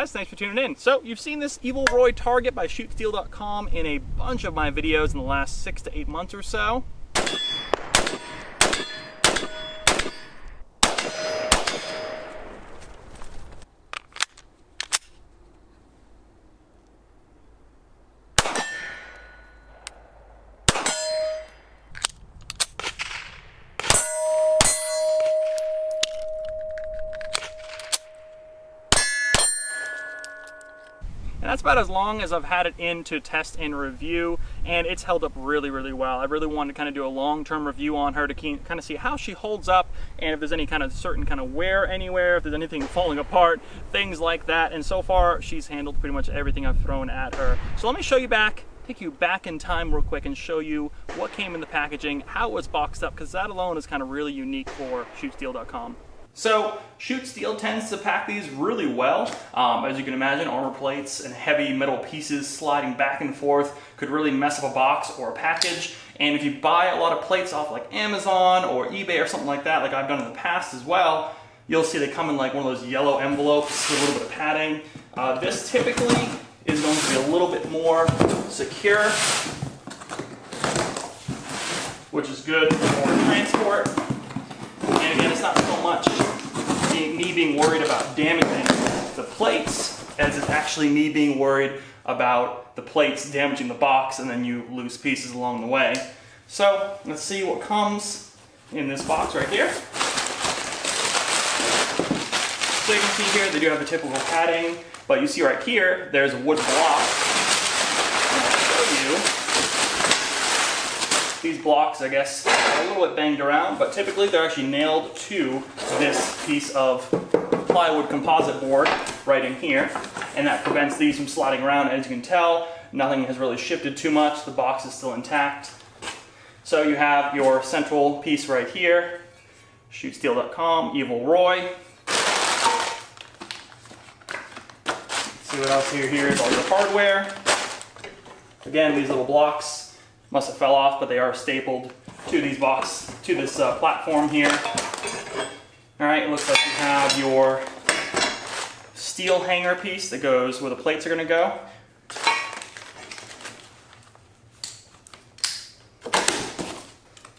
guys, thanks for tuning in. So you've seen this Evil Roy target by shootsteel.com in a bunch of my videos in the last 6 to 8 months or so. And that's about as long as I've had it in to test and review, and it's held up really, really well. I really wanted to kind of do a long-term review on her to kind of see how she holds up, and if there's any kind of certain kind of wear anywhere, if there's anything falling apart, things like that. And so far, she's handled pretty much everything I've thrown at her. So let me show you back, take you back in time real quick and show you what came in the packaging, how it was boxed up, because that alone is kind of really unique for shootsteel.com. So Shoot Steel tends to pack these really well. As you can imagine, armor plates and heavy metal pieces sliding back and forth could really mess up a box or a package. And if you buy a lot of plates off like Amazon or eBay or something like that, like I've done in the past as well, you'll see they come in like one of those yellow envelopes with a little bit of padding. This typically is going to be a little bit more secure, which is good for transport. And again, it's not so much me being worried about damaging the plates as it's actually me being worried about the plates damaging the box and then you lose pieces along the way. So let's see what comes in this box right here. So you can see here they do have the typical padding, but you see right here there's a wood block. And I'll show you. These blocks, I guess, are a little bit banged around, but typically they're actually nailed to this piece of plywood composite board right in here, and that prevents these from sliding around. As you can tell, nothing has really shifted too much. The box is still intact. So you have your central piece right here, shootsteel.com, Evil Roy. Let's see what else here is all your hardware. Again, these little blocks must have fell off, but they are stapled to these this platform here. All right, it looks like you have your steel hanger piece that goes where the plates are going to go.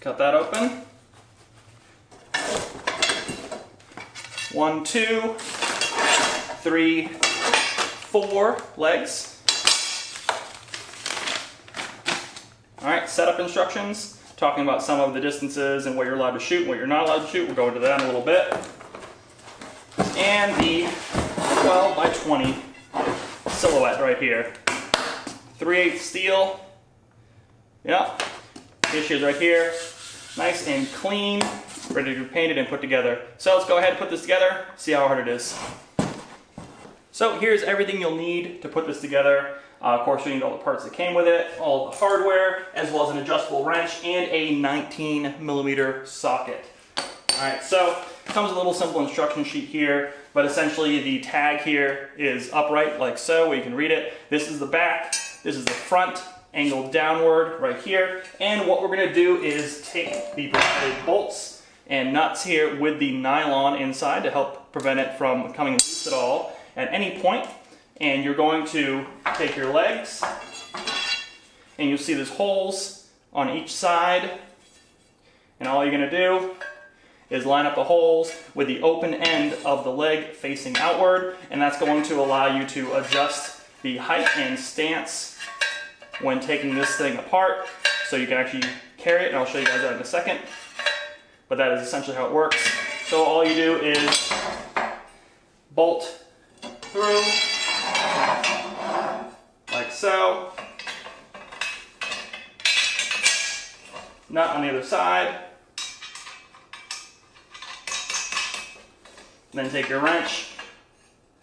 Cut that open. 1, 2, 3, 4 legs. All right, setup instructions, talking about some of the distances and what you're allowed to shoot and what you're not allowed to shoot. We'll go into that in a little bit. And the 12 by 20 silhouette right here. 3/8 steel. Yep. Here she is right here. Nice and clean, ready to be painted and put together. So let's go ahead and put this together, see how hard it is. So here's everything you'll need to put this together. Of course, you need all the parts that came with it, all the hardware, as well as an adjustable wrench and a 19mm socket. All right, so it comes with a little simple instruction sheet here, but essentially the tag here is upright like so, where you can read it. This is the back, this is the front, angled downward right here. And what we're gonna do is take the provided bolts and nuts here with the nylon inside to help prevent it from coming loose at all at any point. And you're going to take your legs, and you'll see there's holes on each side. And all you're going to do is line up the holes with the open end of the leg facing outward, and that's going to allow you to adjust the height and stance when taking this thing apart, so you can actually carry it, and I'll show you guys that in a second. But that is essentially how it works. So all you do is bolt through, like so. Nut on the other side. Then take your wrench,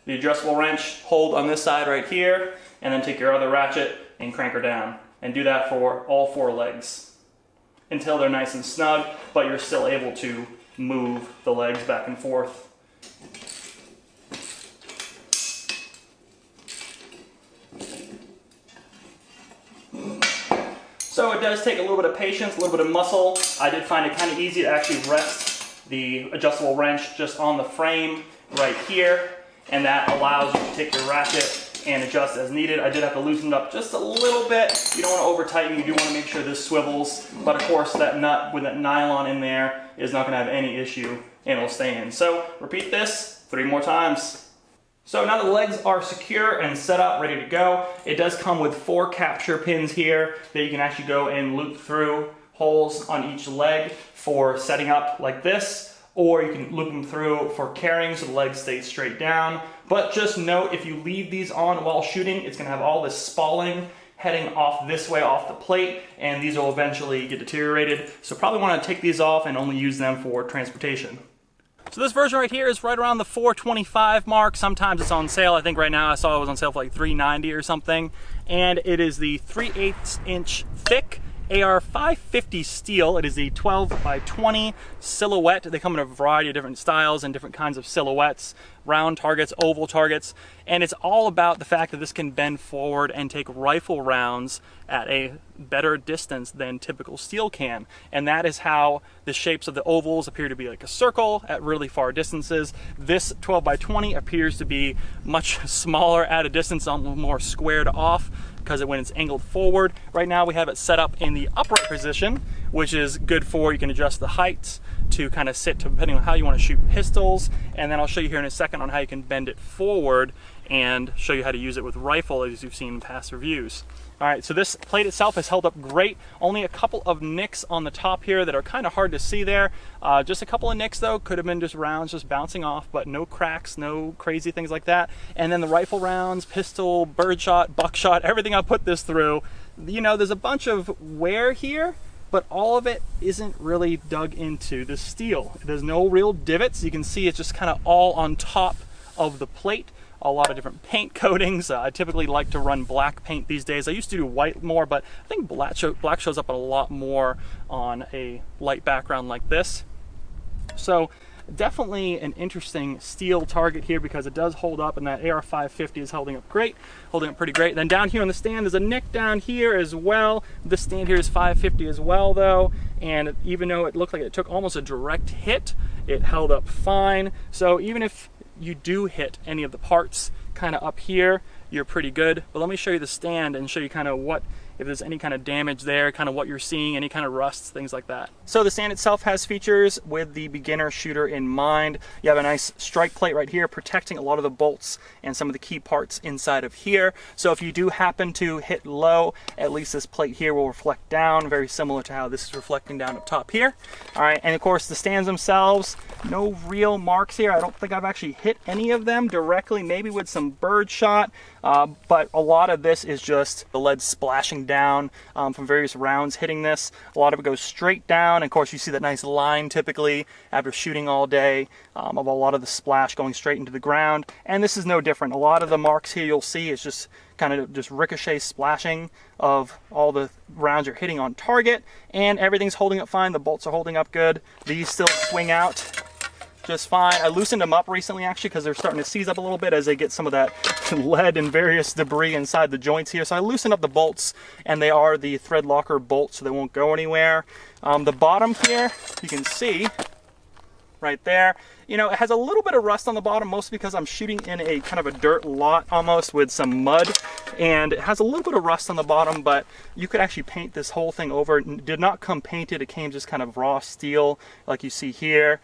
the adjustable wrench, hold on this side right here, and then take your other ratchet and crank her down. And do that for all 4 legs until they're nice and snug, but you're still able to move the legs back and forth. So it does take a little bit of patience, a little bit of muscle. I did find it kind of easy to actually rest the adjustable wrench just on the frame right here. and that allows you to take your ratchet and adjust as needed. I did have to loosen it up just a little bit. You don't want to over tighten, you do want to make sure this swivels, but of course that nut with that nylon in there is not going to have any issue and it'll stay in. So repeat this 3 more times. So now the legs are secure and set up, ready to go. It does come with 4 capture pins here that you can actually go and loop through holes on each leg for setting up like this, or you can loop them through for carrying so the legs stay straight down. But just note, if you leave these on while shooting, it's gonna have all this spalling heading off this way off the plate, and these will eventually get deteriorated. So probably wanna take these off and only use them for transportation. So this version right here is right around the $425 mark. Sometimes it's on sale. I think right now I saw it was on sale for like $390 or something. And it is the 3/8 inch thick AR 550 steel. It is the 12 by 20 silhouette. They come in a variety of different styles and different kinds of silhouettes, round targets, oval targets, and it's all about the fact that this can bend forward and take rifle rounds at a better distance than typical steel can. And that is how the shapes of the ovals appear to be like a circle at really far distances. This 12 by 20 appears to be much smaller at a distance, a little more squared off, because when it's angled forward. Right now we have it set up in the upright position, which is good for, you can adjust the heights to kind of sit depending on how you want to shoot pistols, and then I'll show you here in a second on how you can bend it forward and show you how to use it with rifle as you've seen in past reviews. All right, so this plate itself has held up great. Only a couple of nicks on the top here that are kind of hard to see there. Just a couple of nicks though, could have been just rounds just bouncing off, but no cracks, no crazy things like that. And then the rifle rounds, pistol, birdshot, buckshot, everything I put this through, you know, there's a bunch of wear here, but all of it isn't really dug into the steel. There's no real divots. You can see it's just kind of all on top of the plate. A lot of different paint coatings. I typically like to run black paint these days. I used to do white more, but I think black shows up a lot more on a light background like this. So definitely an interesting steel target here because it does hold up, and that AR 550 is holding up great, holding up pretty great. Then down here on the stand, there's a nick down here as well. This stand here is 550 as well though, and even though it looked like it took almost a direct hit, it held up fine. So even if you do hit any of the parts kind of up here, you're pretty good. But let me show you the stand and show you kind of what, if there's any kind of damage there, kind of what you're seeing, any kind of rusts, things like that. So the stand itself has features with the beginner shooter in mind. You have a nice strike plate right here protecting a lot of the bolts and some of the key parts inside of here. So if you do happen to hit low, at least this plate here will reflect down, very similar to how this is reflecting down up top here. All right, and of course the stands themselves, no real marks here. I don't think I've actually hit any of them directly, maybe with some bird shot, but a lot of this is just the lead splashing down from various rounds hitting this. A lot of it goes straight down. And of course, you see that nice line typically after shooting all day of a lot of the splash going straight into the ground. And this is no different. A lot of the marks here you'll see is just kind of just ricochet splashing of all the rounds you're hitting on target. And everything's holding up fine. The bolts are holding up good. These still swing out just fine. I loosened them up recently actually because they're starting to seize up a little bit as they get some of that lead and various debris inside the joints here. So I loosened up the bolts, and they are the thread locker bolts, so they won't go anywhere. The bottom here, you can see right there, you know, it has a little bit of rust on the bottom, mostly because I'm shooting in a kind of a dirt lot almost with some mud, and it has a little bit of rust on the bottom, but you could actually paint this whole thing over. It did not come painted, it came just kind of raw steel like you see here.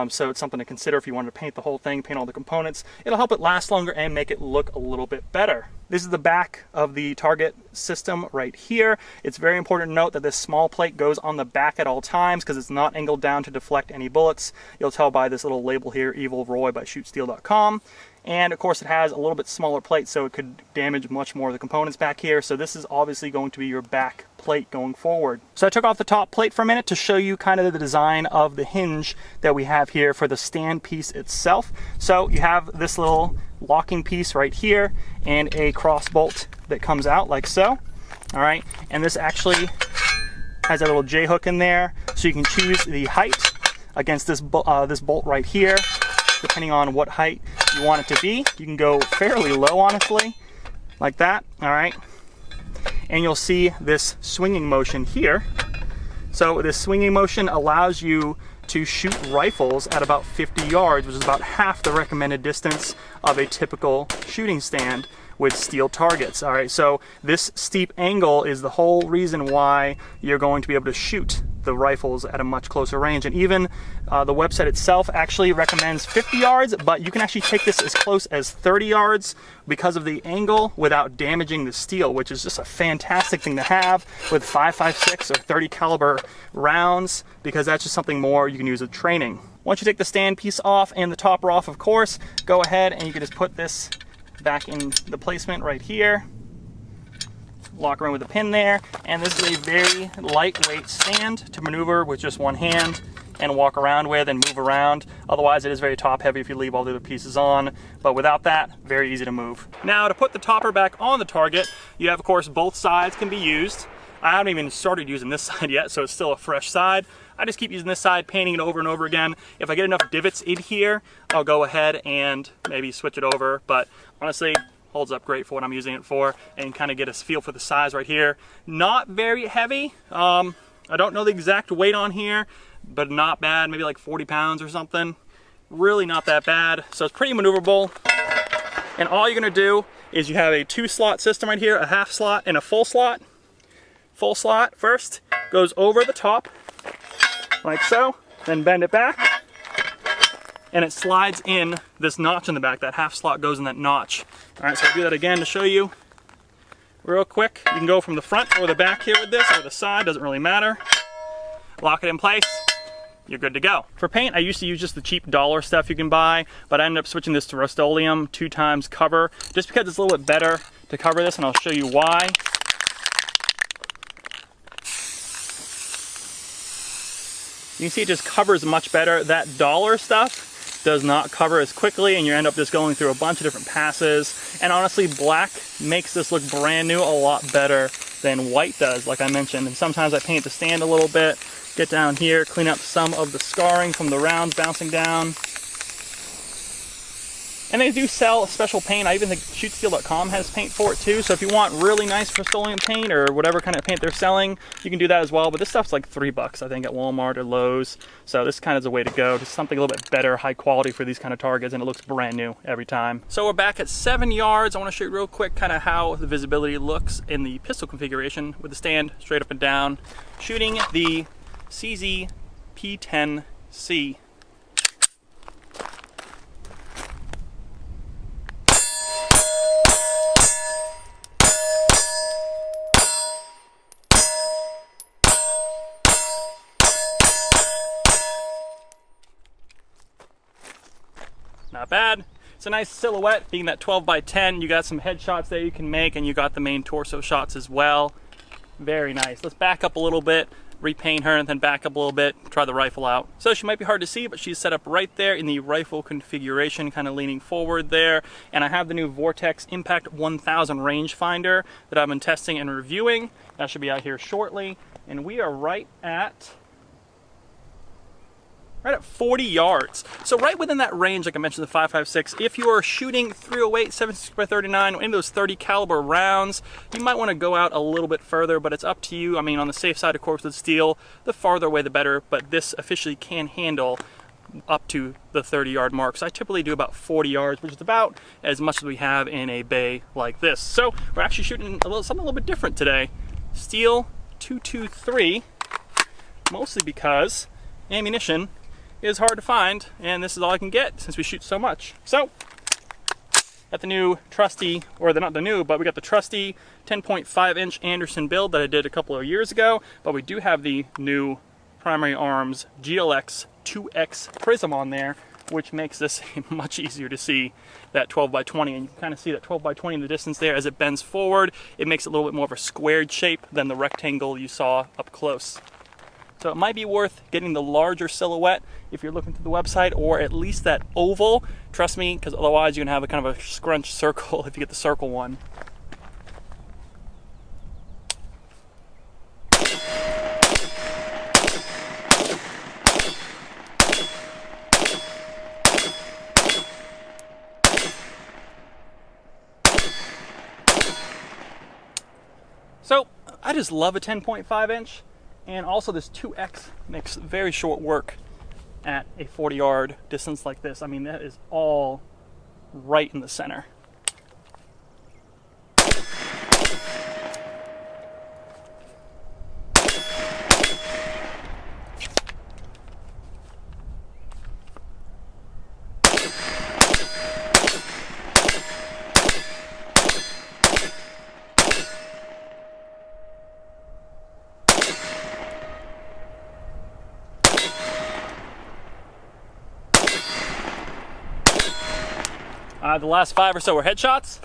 So it's something to consider if you wanted to paint the whole thing, paint all the components. It'll help it last longer and make it look a little bit better. This is the back of the target system right here. It's very important to note that this small plate goes on the back at all times because it's not angled down to deflect any bullets. You'll tell by this little label here, Evil Roy by ShootSteel.com. And of course it has a little bit smaller plate, so it could damage much more of the components back here. So this is obviously going to be your back plate going forward. So I took off the top plate for a minute to show you kind of the design of the hinge that we have here for the stand piece itself. So you have this little locking piece right here and a cross bolt that comes out like so. All right, and this actually has a little J hook in there, so you can choose the height against this bolt right here, depending on what height you want it to be. You can go fairly low, honestly, like that. All right, and you'll see this swinging motion here. So this swinging motion allows you to shoot rifles at about 50 yards, which is about half the recommended distance of a typical shooting stand with steel targets. All right, so this steep angle is the whole reason why you're going to be able to shoot the rifles at a much closer range. And even the website itself actually recommends 50 yards, but you can actually take this as close as 30 yards because of the angle without damaging the steel, which is just a fantastic thing to have with 5.56 or 30 caliber rounds, because that's just something more you can use with training. Once you take the stand piece off and the topper off, of course, go ahead and you can just put this back in the placement right here. Lock her in with a pin there, and this is a very lightweight stand to maneuver with just one hand and walk around with and move around. Otherwise it is very top heavy if you leave all the other pieces on, but without that, very easy to move. Now to put the topper back on the target, you have of course both sides can be used. I haven't even started using this side yet, so it's still a fresh side. I just keep using this side, painting it over and over again. If I get enough divots in here, I'll go ahead and maybe switch it over, but honestly, holds up great for what I'm using it for, and kind of get a feel for the size right here. Not very heavy. I don't know the exact weight on here, but not bad, maybe like 40 pounds or something. Really not that bad, so it's pretty maneuverable. And all you're gonna do is you have a 2-slot system right here, a half slot and a full slot. Full slot first goes over the top, like so, then bend it back, and it slides in this notch in the back. That half slot goes in that notch. All right, so I'll do that again to show you real quick. You can go from the front or the back here with this, or the side, doesn't really matter. Lock it in place, you're good to go. For paint, I used to use just the cheap dollar stuff you can buy, but I ended up switching this to Rust-Oleum 2x cover, just because it's a little bit better to cover this, and I'll show you why. You can see it just covers much better. That dollar stuff does not cover as quickly, and you end up just going through a bunch of different passes. And honestly, black makes this look brand new a lot better than white does, like I mentioned. And sometimes I paint the stand a little bit, get down here, clean up some of the scarring from the rounds bouncing down. And they do sell special paint. I even think shootsteel.com has paint for it too. So if you want really nice Rust-Oleum paint or whatever kind of paint they're selling, you can do that as well. But this stuff's like $3, I think, at Walmart or Lowe's. So this kind of is a way to go. Just something a little bit better, high quality for these kind of targets, and it looks brand new every time. So we're back at 7 yards. I want to show you real quick kind of how the visibility looks in the pistol configuration with the stand straight up and down, shooting the CZ P10C. Not bad. It's a nice silhouette, being that 12x10. You got some headshots there you can make, and you got the main torso shots as well. Very nice. Let's back up a little bit, repaint her, and then back up a little bit, try the rifle out. So she might be hard to see, but she's set up right there in the rifle configuration, kind of leaning forward there. And I have the new Vortex Impact 1000 rangefinder that I've been testing and reviewing. That should be out here shortly. And we are right at 40 yards. So right within that range, like I mentioned, the 5.56, if you are shooting 308, 76x39, any of those 30 caliber rounds, you might want to go out a little bit further, but it's up to you. I mean, on the safe side, of course, with steel, the farther away the better, but this officially can handle up to the 30-yard mark. So I typically do about 40 yards, which is about as much as we have in a bay like this. So we're actually shooting something a little bit different today. Steel 223, mostly because ammunition is hard to find, and this is all I can get since we shoot so much. So, got the new trusty, or not the new, but we got the trusty 10.5-inch Anderson build that I did a couple of years ago, but we do have the new Primary Arms GLX 2X prism on there, which makes this much easier to see that 12x20, and you can kind of see that 12x20 in the distance there as it bends forward. It makes it a little bit more of a squared shape than the rectangle you saw up close. So it might be worth getting the larger silhouette if you're looking through the website, or at least that oval. Trust me, because otherwise you're going to have a kind of a scrunch circle if you get the circle one. So I just love a 10.5 inch. And also this 2X makes very short work at a 40-yard distance like this. I mean, that is all right in the center. The last 5 or so were headshots.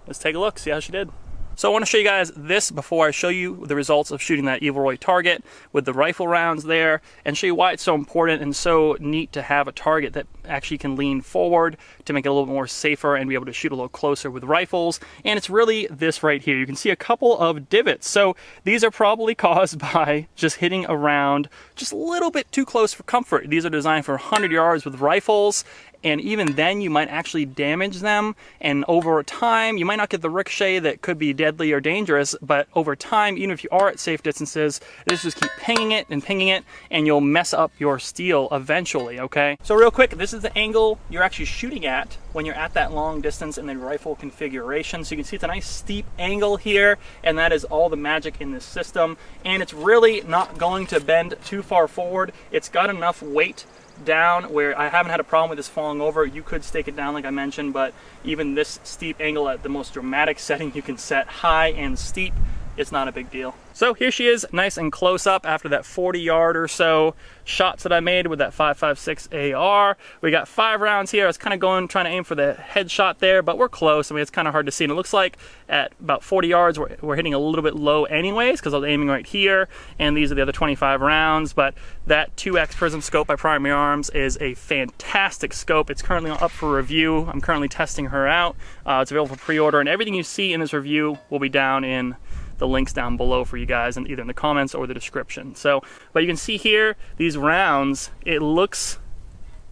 Let's take a look, see how she did. So I want to show you guys this before I show you the results of shooting that Evil Roy target with the rifle rounds there, and show you why it's so important and so neat to have a target that actually can lean forward to make it a little bit more safer and be able to shoot a little closer with rifles. And it's really this right here. You can see a couple of divots. So these are probably caused by just hitting a round just a little bit too close for comfort. These are designed for 100 yards with rifles, and even then you might actually damage them, and over time you might not get the ricochet that could be deadly or dangerous, but over time, even if you are at safe distances, just keep pinging it, and you'll mess up your steel eventually, okay? So real quick, this is the angle you're actually shooting at when you're at that long distance in the rifle configuration. So you can see it's a nice steep angle here, and that is all the magic in this system, and it's really not going to bend too far forward. It's got enough weight down where I haven't had a problem with this falling over. You could stake it down like I mentioned, but even this steep angle at the most dramatic setting you can set, high and steep, it's not a big deal. So here she is, nice and close up after that 40-yard or so shots that I made with that 5.56 AR. We got 5 rounds here. I was kind of trying to aim for the headshot there, but we're close. I mean, it's kind of hard to see. And it looks like at about 40 yards, we're hitting a little bit low anyways, because I was aiming right here, and these are the other 25 rounds. But that 2X Prism scope by Primary Arms is a fantastic scope. It's currently up for review. I'm currently testing her out. It's available for pre-order, and everything you see in this review will be down in the links down below for you guys, and either in the comments or the description. So, but you can see here, these rounds, it looks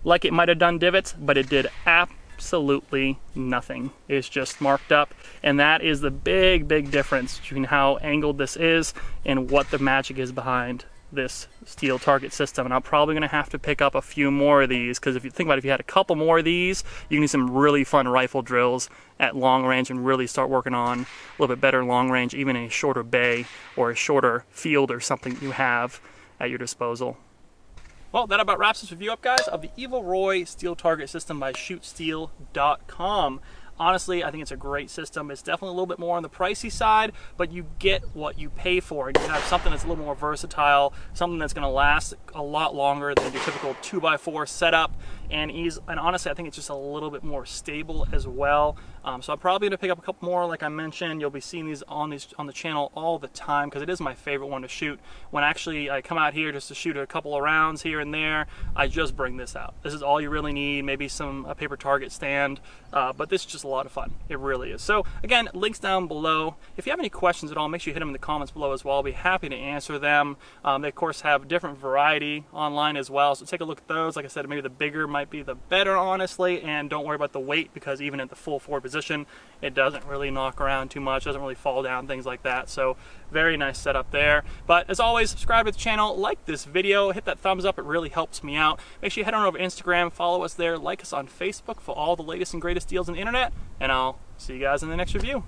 like it might have done divots, but it did absolutely nothing. It's just marked up, and that is the big difference between how angled this is and what the magic is behind this steel target system. And I'm probably going to have to pick up a few more of these, because if you think about it, if you had a couple more of these, you can do some really fun rifle drills at long range and really start working on a little bit better long range, even a shorter bay or a shorter field or something you have at your disposal. Well, that about wraps this review up, guys, of the Evil Roy steel target system by shootsteel.com. Honestly, I think it's a great system. It's definitely a little bit more on the pricey side, but you get what you pay for, and you have something that's a little more versatile, something that's going to last a lot longer than your typical 2x4 setup, and honestly, I think it's just a little bit more stable as well. So I'm probably going to pick up a couple more. Like I mentioned, you'll be seeing these on the channel all the time, because it is my favorite one to shoot. When actually I come out here just to shoot a couple of rounds here and there, I just bring this out. This is all you really need, maybe a paper target stand, but this is just a lot of fun. It really is. So again, links down below. If you have any questions at all, make sure you hit them in the comments below as well. I'll be happy to answer them. They of course have different variety online as well, so take a look at those. Like I said, maybe the bigger might be the better, honestly, and don't worry about the weight, because even at the full forward position, it doesn't really knock around too much, doesn't really fall down, things like that. So very nice setup there. But as always, subscribe to the channel, like this video, hit that thumbs up, it really helps me out. Make sure you head on over to Instagram, follow us there, like us on Facebook for all the latest and greatest deals on the internet, and I'll see you guys in the next review.